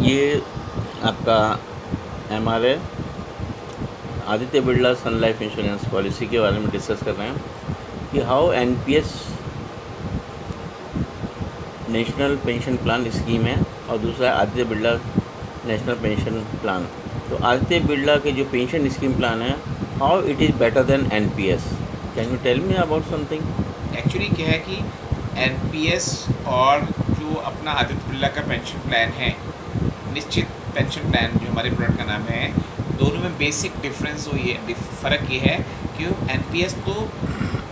ये आपका MRA Aditya Birla sun life insurance policy के बारे में डिस्कस कर रहे हैं कि how NPS national pension plan scheme है और दूसरा है Aditya Birla national pension plan. तो आदित्य बिरला के जो पेंशन स्कीम प्लान है, how it is better than NPS? Can you tell me about something? Actually क्या है कि NPS और जो अपना आदित्य बिरला का पेंशन प्लान है, निश्चित पेंशन प्लान जो हमारे प्रोडक्ट का नाम है, दोनों में बेसिक डिफरेंस फ़र्क ये है कि NPS तो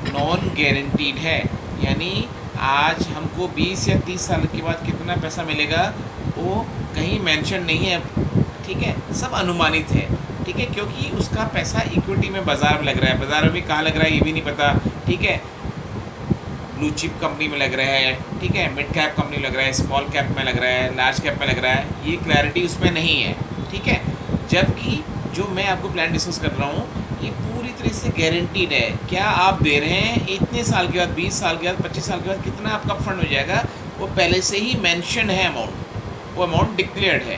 नॉन गारंटीड है, यानी आज हमको 20 या 30 साल के बाद कितना पैसा मिलेगा वो कहीं मेंशन नहीं है, ठीक है, सब अनुमानित है, ठीक है, क्योंकि उसका पैसा इक्विटी में बाज़ार में लग रहा है, बाज़ार में भी कहाँ लग रहा है ये भी नहीं पता, ठीक है, ब्लू चिप कंपनी में लग रहा है, ठीक है, मिड कैप कंपनी में लग रहा है, स्मॉल कैप में लग रहा है, लार्ज कैप में लग रहा है, ये क्लैरिटी उसमें नहीं है, ठीक है। जबकि जो मैं आपको प्लान डिस्कस कर रहा हूँ ये पूरी तरह से गारंटीड है। क्या आप दे रहे हैं इतने साल के बाद, 20 साल के बाद, 25 साल के बाद कितना आपका फंड हो जाएगा, वो पहले से ही मेंशन है अमाउंट, वो अमाउंट डिक्लेयर्ड है।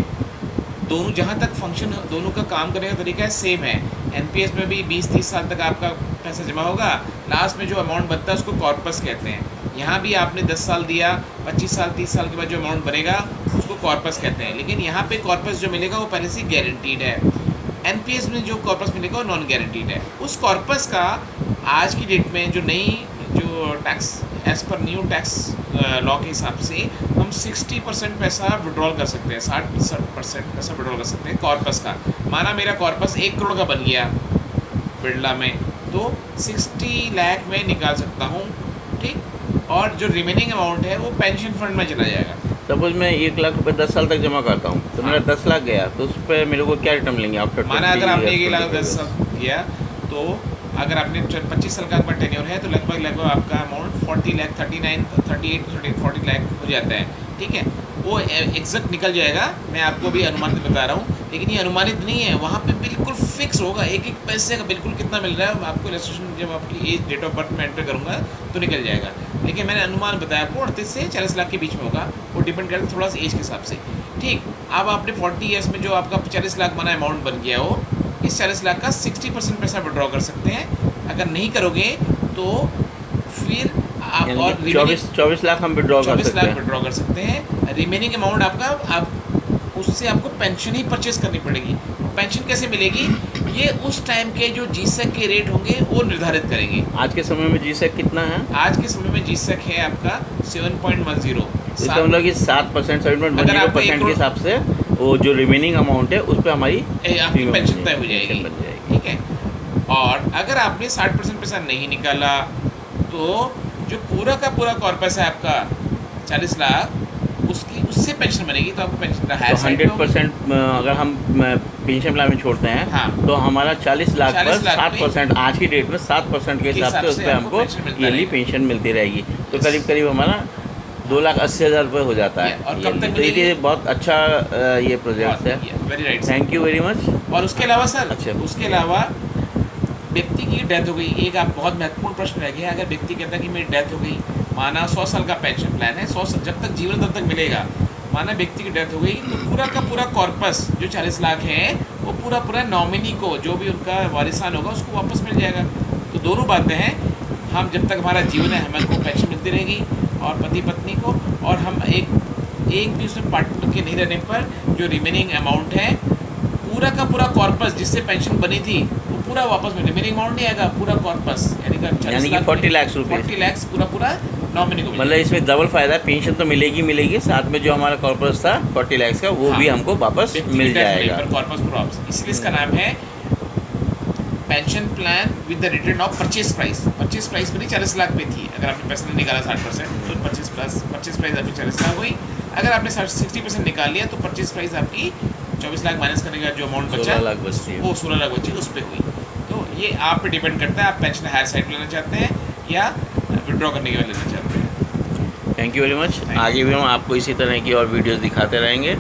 दोनों जहाँ तक फंक्शन, दोनों का काम करने का तरीका सेम है। NPS में भी 20-30 साल तक आपका पैसा जमा होगा, लास्ट में जो अमाउंट बनता है उसको कॉर्पस कहते हैं। यहाँ भी आपने 10 साल दिया, 25 साल 30 साल के बाद जो अमाउंट बनेगा उसको कॉर्पस कहते हैं, लेकिन यहाँ पे कॉर्पस जो मिलेगा वो पहले से गारंटीड है। NPS में जो कॉर्पस मिलेगा वो नॉन गारंटीड है। उस कॉर्पस का आज की डेट में जो नई जो tax as per new tax law के हिसाब से हम 60% पैसा विड्रॉल कर सकते हैं, 60% पैसा विड्रॉल कर सकते हैं कॉर्पस का। माना मेरा कॉर्पस 1 करोड़ का बन गया बिरला में, तो 60 लाख में निकाल सकता हूँ, ठीक, और जो रिमेनिंग अमाउंट है वो पेंशन फंड में चला जाएगा। सपोज मैं 1 लाख रुपए 10 साल तक जमा करता हूँ तो मेरा 10 लाख गया, तो उस पर मेरे को क्या रिटर्न मिलेंगे आफ्टर? माना अगर आपने 1 लाख 10 साल किया, तो अगर आपने 25 साल का आपका टेन्योर है तो लगभग आपका अमाउंट 40 लाख 39 38 40 लाख हो जाता है, ठीक है। वो एग्जैक्ट निकल जाएगा, मैं आपको भी अनुमानित बता रहा हूँ, लेकिन ये अनुमानित नहीं है, वहाँ पे बिल्कुल फिक्स होगा एक एक पैसे का बिल्कुल कितना मिल रहा है आपको। रजिस्ट्रेशन जब आपकी एज डेट ऑफ बर्थ में एंटर करूँगा तो निकल जाएगा, लेकिन मैंने अनुमान बताया आपको 38 से 40 लाख के बीच में होगा, वो डिपेंड करता है थोड़ा सा एज के हिसाब से, ठीक। अब आपने 40 ईयर्स में जो आपका 40 लाख बना अमाउंट बन गया हो, इस 40 लाख का 60% पैसा विड्रॉ कर सकते हैं। अगर नहीं करोगे तो फिर आप और 24 लाख हम विड्रॉ कर सकते हैं। 24 लाख विड्रॉ कर सकते हैं। रिमेनिंग अमाउंट आपका आप उससे आपको पेंशन ही परचेज करनी पड़ेगी। पेंशन कैसे मिलेगी, ये उस टाइम के जो जीसेक के रेट होंगे वो निर्धारित करेंगे। आज के समय में जीसेक कितना है? आज के समय में जीसेक है आपका 7.10। इसका मतलब कि 7% 7.10% के हिसाब से वो जो रिमेनिंग अमाउंट है उस पर हमारी आपकी पेंशन तय हो जाएगी, बन जाएगी, ठीक है। और अगर आपने 60% पैसा नहीं निकाला तो जो पूरा का पूरा कॉर्पस है आपका 40 लाख, उससे पेंशन बनेगी, तो आपको पेंशन तो 100% अगर हम पेंशन प्लान में छोड़ते हैं, हाँ, तो हमारा 40 लाख पर 7% आज की डेट में 7% के हिसाब से उस पर हमको ईयरली पेंशन मिलती रहेगी, तो करीब करीब हमारा 2,80,000 रुपये हो जाता है। और कब तक? तो ये बहुत अच्छा ये प्रोजेक्ट है। Very right, thank you very much. और उसके अलावा सर, अच्छा, उसके अलावा व्यक्ति की डेथ हो गई, एक आप बहुत महत्वपूर्ण प्रश्न रह गया। अगर व्यक्ति कहता है कि मेरी डेथ हो गई, माना 100 साल का पेंशन प्लान है, 100 जब तक जीवन तब तक मिलेगा, माना व्यक्ति की डेथ हो गई तो पूरा का पूरा कॉर्पस जो 40 लाख है वो पूरा नॉमिनी को, जो भी उनका वारिसान होगा उसको वापस मिल जाएगा। तो दोनों बातें हैं, हम जब तक हमारा जीवन है हमको पेंशन मिलती रहेगी और पति पत्नी को, और हम एक भी उसमें पार्टनर के नहीं रहने पर जो रिमेनिंग अमाउंट है पूरा का पूरा कॉर्पस जिससे पेंशन बनी थी वो पूरा वापस में, रिमेनिंग अमाउंट नहीं आएगा, पूरा कॉर्पस यानी कि 40 लाख रुपये, 40 लाख पूरा नॉमिनी को, मतलब इसमें डबल फायदा, पेंशन तो मिलेगी, साथ में जो हमारा कॉर्पस था 40 लाख का वो भी हमको वापस मिल जाएगा। कॉर्पस प्रॉप्स, इसलिए इसका नाम है pension plan with the return of purchase price. Purchase price में नहीं 40 लाख पे थी, अगर आपने पैसा नहीं निकाला 60% तो परचेज प्राइस आपकी 40 लाख हुई। अगर आपने 60% निकाल लिया तो परचेज प्राइस आपकी 24 लाख माइनस करने का जो अमाउंट बचा 16 लाख बचती है, वो 16 लाख बची उस पर हुई। तो ये आप पे डिपेंड करता है, आप पेंशन हायर साइड लेना चाहते हैं या विड्रॉ करने के बाद लेना चाहते हैं। Thank you very much. आगे भी हम आपको इसी तरह की और वीडियोस दिखाते रहेंगे।